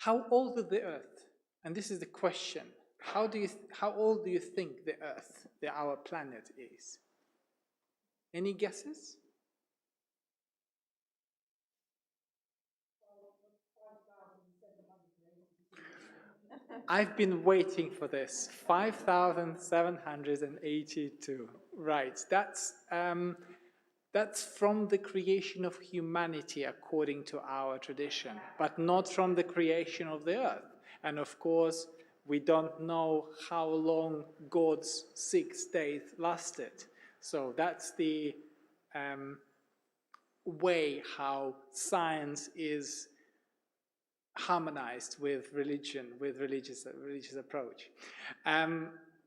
How old is the Earth? And this is the question. How old do you think the Earth, our planet, is? Any guesses? I've been waiting for this. 5,782. Right. That's from the creation of humanity according to our tradition, but not from the creation of the earth. And of course, we don't know how long God's 6 days lasted. So that's the way how science is harmonized with religion, with religious approach.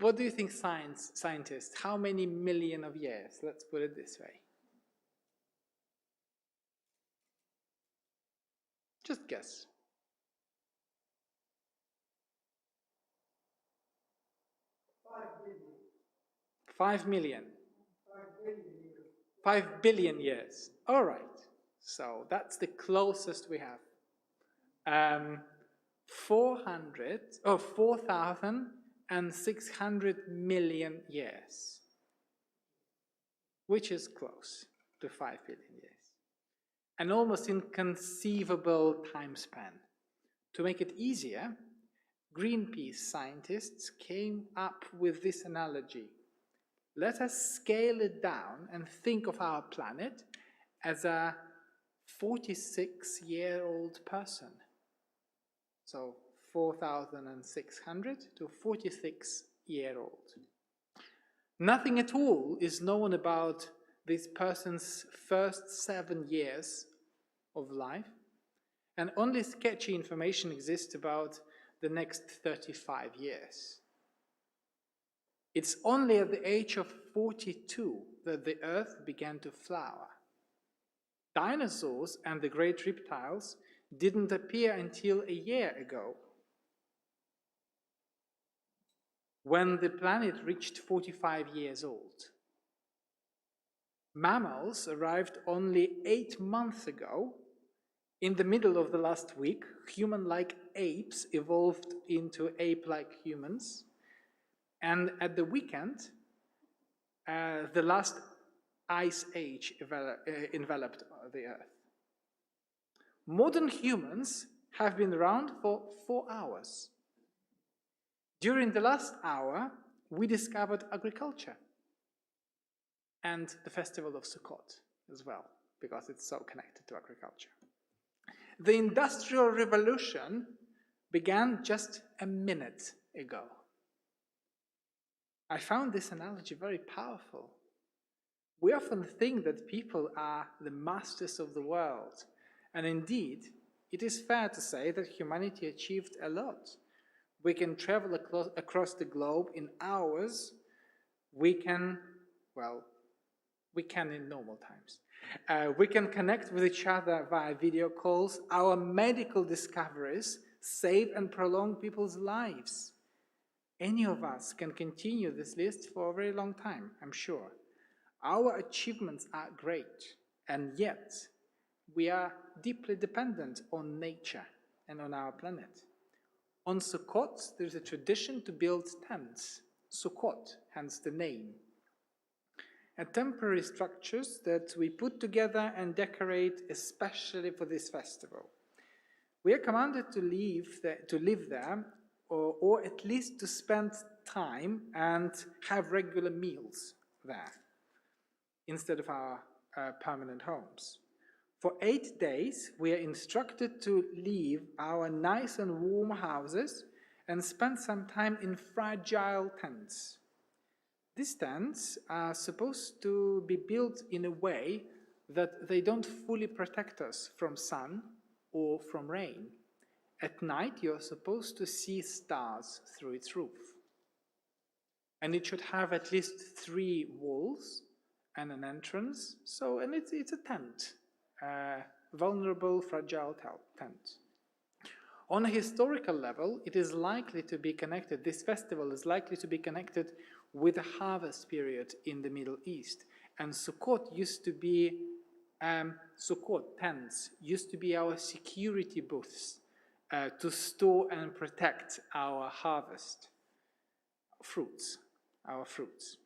What do you think, scientists? How many million of years? Let's put it this way. Just guess. 5 million. 5 billion years. All right. So that's the closest we have. 4,600 million years, which is close to 5 billion years. An almost inconceivable time span. To make it easier, Greenpeace scientists came up with this analogy. Let us scale it down and think of our planet as a 46-year-old person. So 4,600 to 46-year-old. Nothing at all is known about this person's first 7 years of life, and only sketchy information exists about the next 35 years. It's only at the age of 42 that the Earth began to flower. Dinosaurs and the great reptiles didn't appear until a year ago, when the planet reached 45 years old. Mammals arrived only 8 months ago. In the middle of the last week, human-like apes evolved into ape-like humans. And at the weekend, the last ice age enveloped the Earth. Modern humans have been around for 4 hours. During the last hour, we discovered agriculture and the festival of Sukkot as well, because it's so connected to agriculture. The Industrial Revolution began just a minute ago. I found this analogy very powerful. We often think that people are the masters of the world, and indeed, it is fair to say that humanity achieved a lot. We can travel across the globe in hours. We can in normal times. We can connect with each other via video calls. Our medical discoveries save and prolong people's lives. Any of us can continue this list for a very long time, I'm sure. Our achievements are great, and yet we are deeply dependent on nature and on our planet. On Sukkot, there's a tradition to build tents, Sukkot, hence the name, and temporary structures that we put together and decorate especially for this festival. We are commanded to live there, or at least to spend time and have regular meals there, instead of our permanent homes. For 8 days, we are instructed to leave our nice and warm houses and spend some time in fragile tents. These tents are supposed to be built in a way that they don't fully protect us from sun or from rain. At night, you're supposed to see stars through its roof. And it should have at least 3 walls and an entrance, and it's a tent. Vulnerable, fragile tent. On a historical level, it is likely to be connected, this festival is likely to be connected with the harvest period in the Middle East. And Sukkot Sukkot tents used to be our security booths to store and protect our harvest, our fruits.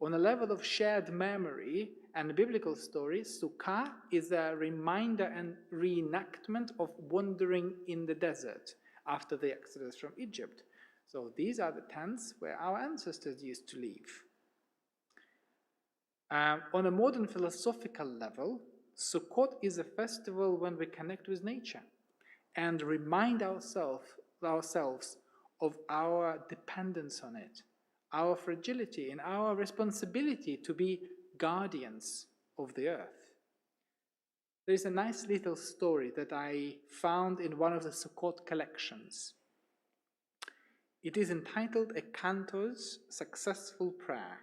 On a level of shared memory and biblical stories, Sukkah is a reminder and reenactment of wandering in the desert after the exodus from Egypt. So these are the tents where our ancestors used to live. On a modern philosophical level, Sukkot is a festival when we connect with nature and remind ourselves of our dependence on it, our fragility, and our responsibility to be guardians of the earth. There is a nice little story that I found in one of the Sukkot collections. It is entitled A Cantor's Successful Prayer.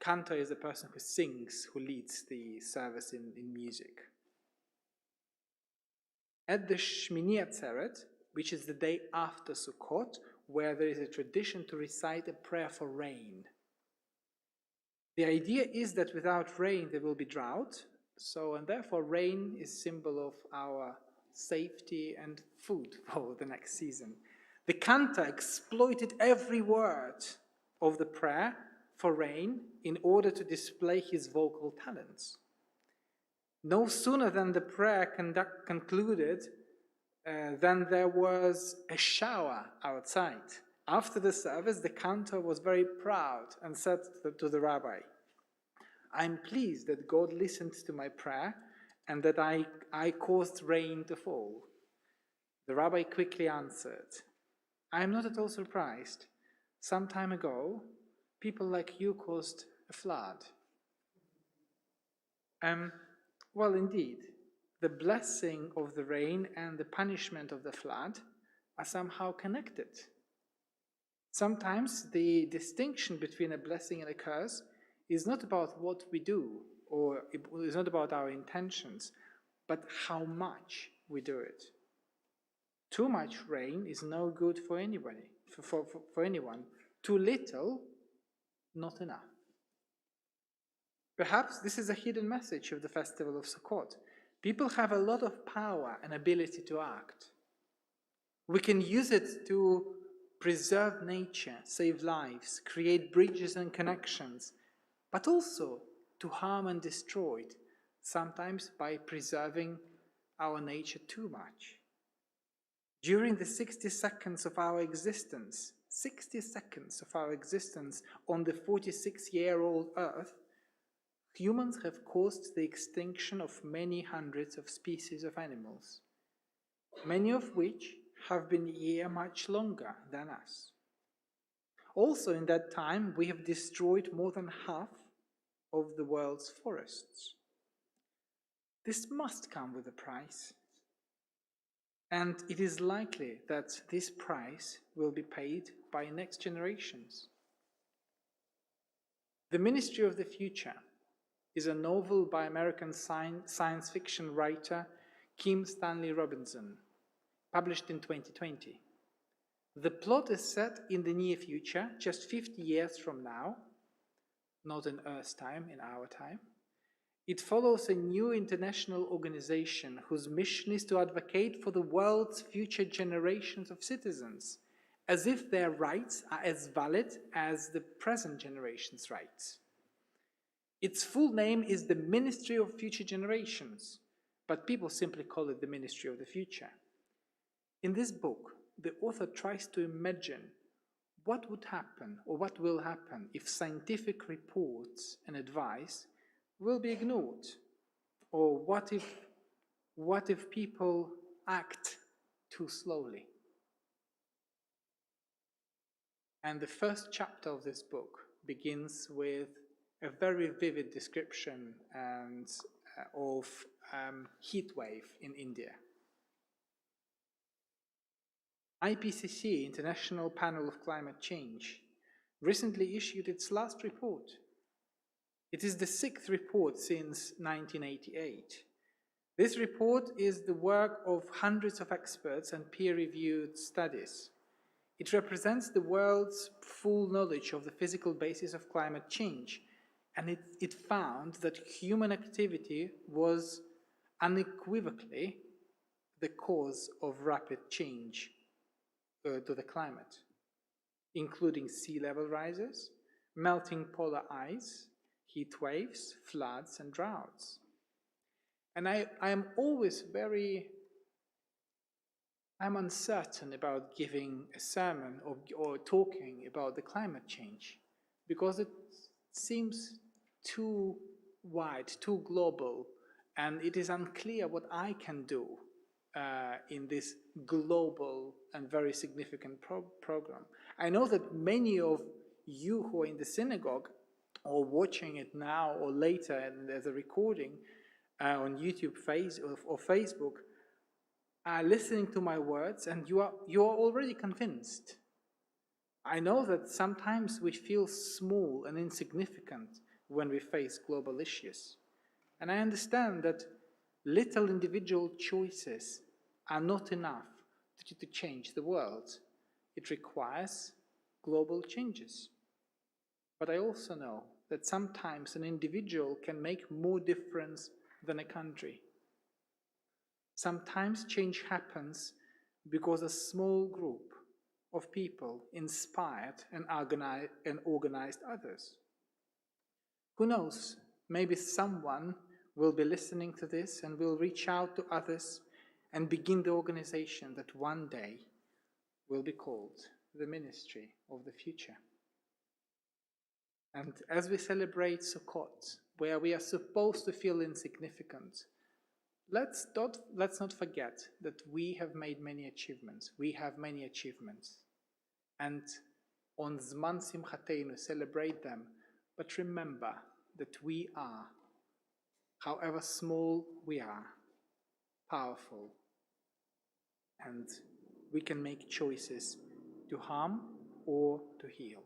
Cantor is a person who sings, who leads the service in music. At the Shmini Atzeret, which is the day after Sukkot, where there is a tradition to recite a prayer for rain. The idea is that without rain there will be drought, and therefore rain is symbol of our safety and food for the next season. The cantor exploited every word of the prayer for rain in order to display his vocal talents. No sooner than the prayer concluded than there was a shower outside. After the service, the cantor was very proud and said to the rabbi, "I'm pleased that God listened to my prayer and that I caused rain to fall." The rabbi quickly answered, "I am not at all surprised. Some time ago, people like you caused a flood." Well, indeed, the blessing of the rain and the punishment of the flood are somehow connected. Sometimes the distinction between a blessing and a curse is not about what we do, or it is not about our intentions, but how much we do it. Too much rain is no good for anybody, for anyone. Too little, not enough. Perhaps this is a hidden message of the festival of Sukkot. People have a lot of power and ability to act. We can use it to preserve nature, save lives, create bridges and connections, but also to harm and destroy it, sometimes by preserving our nature too much. During the 60 seconds of our existence, 60 seconds of our existence on the 46-year-old Earth, humans have caused the extinction of many hundreds of species of animals, many of which have been here much longer than us. Also in that time, we have destroyed more than half of the world's forests. This must come with a price. And it is likely that this price will be paid by next generations. The Ministry of the Future is a novel by American science fiction writer Kim Stanley Robinson, published in 2020. The plot is set in the near future, just 50 years from now, not in Earth's time, in our time. It follows a new international organization whose mission is to advocate for the world's future generations of citizens, as if their rights are as valid as the present generation's rights. Its full name is the Ministry of Future Generations, but people simply call it the Ministry of the Future. In this book, the author tries to imagine what would happen or what will happen if scientific reports and advice will be ignored, or what if people act too slowly. And the first chapter of this book begins with a very vivid description of heat wave in India. IPCC, International Panel of Climate Change, recently issued its last report. It is the 6th report since 1988. This report is the work of hundreds of experts and peer-reviewed studies. It represents the world's full knowledge of the physical basis of climate change, and it found that human activity was unequivocally the cause of rapid change to the climate, including sea level rises, melting polar ice, heat waves, floods, and droughts. And I am always I'm uncertain about giving a sermon or talking about the climate change, because it seems too wide, too global, and it is unclear what I can do in this global and very significant program. I know that many of you who are in the synagogue or watching it now or later and as a recording on YouTube or Facebook are listening to my words, and you are already convinced. I know that sometimes we feel small and insignificant when we face global issues. And I understand that little individual choices are not enough to change the world. It requires global changes. But I also know that sometimes an individual can make more difference than a country. Sometimes change happens because a small group of people inspired and organized others. Who knows, maybe someone will be listening to this and will reach out to others and begin the organization that one day will be called the Ministry of the Future. And as we celebrate Sukkot, where we are supposed to feel insignificant, let's not forget that we have made many achievements. We have many achievements. And on Zman Simchateinu, celebrate them. But remember that we are, however small we are, powerful. And we can make choices to harm or to heal.